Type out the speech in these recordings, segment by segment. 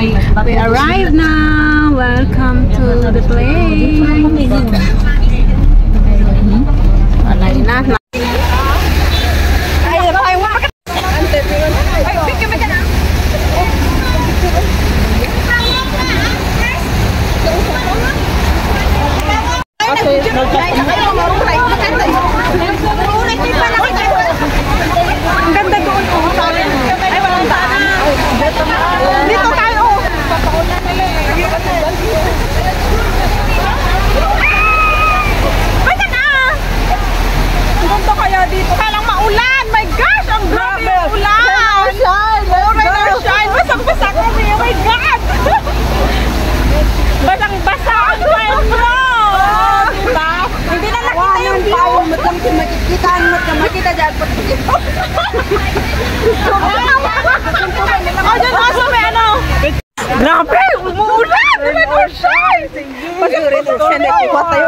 We arrived now. Welcome to the place. Grabe! Umuulan!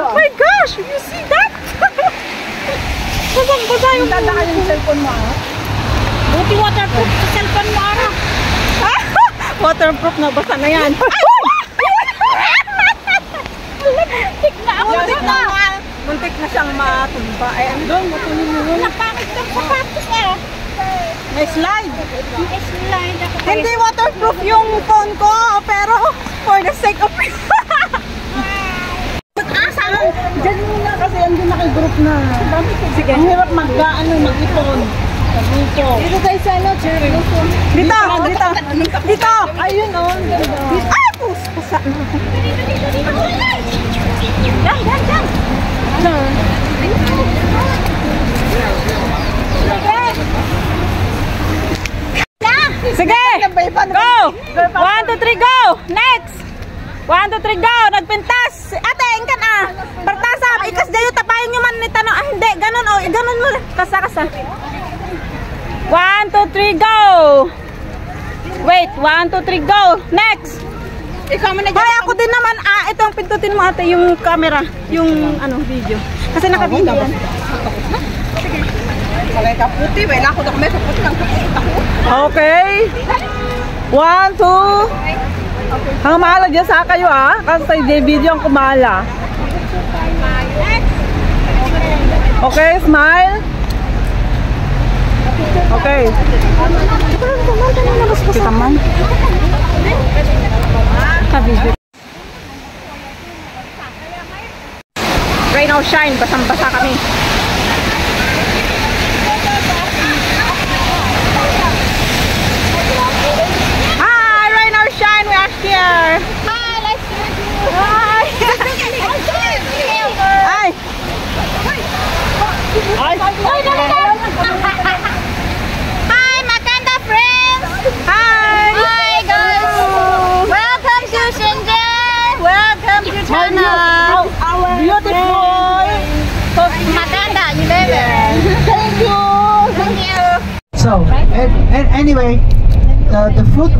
Oh my gosh! You see that? Basang-basa yung dadaan yung cellphone mo. Buti waterproof sa cellphone mo. Waterproof na, basa na yan. Muntik na siyang matumba. Ay, ano doon? Matunin mo yun. Nakakit ng sapatos eh. May slide. May slide ako. Hindi waterproof yung phone ko, pero for the sake of it. Saan? Diyan muna kasi andun na kay group na. Sige. Ang hirap mag-ipon. Dito tayo sa ano, Cherry. Dito! Dito! Dito! Ayun o. Ay! Pusa na. Diyan! Diyan! Diyan! Sige! Go! 1, 2, 3, go! Next! 1, 2, 3, go! Nagpintas! Ate, ingkan ah! Partasa! Ikas dayo, tapayin nyo man ni Tano. Ah, hindi. Ganon o. Ganon mo. Kasa, kasa. 1, 2, 3, go! Wait. 1, 2, 3, go! Next! Ikaw mo na dyan. Hoy, ako din naman. Ah, ito ang pintutin mo ate. Yung camera. Yung ano, video. Kasi naka-video yan. Sige. Malay ka puti. Wala ako dokumento. Puti lang kaputi ako. Okay. 1, 2. Ang mahala dyan sa kayo ah. Kasi sa video ang kumala. Okay, smile. Okay. Kita man. Rain or shine, basang-basa kami. Hi, rain or shine, we are here. Hi, let's see you. Hi. Hi. Hi, Makanda friends. Hi. Hi, guys. Welcome to Shenzhen. Welcome to China. Beautiful. Makanda, you live there. Thank you. Thank you. So, and anyway, the fruit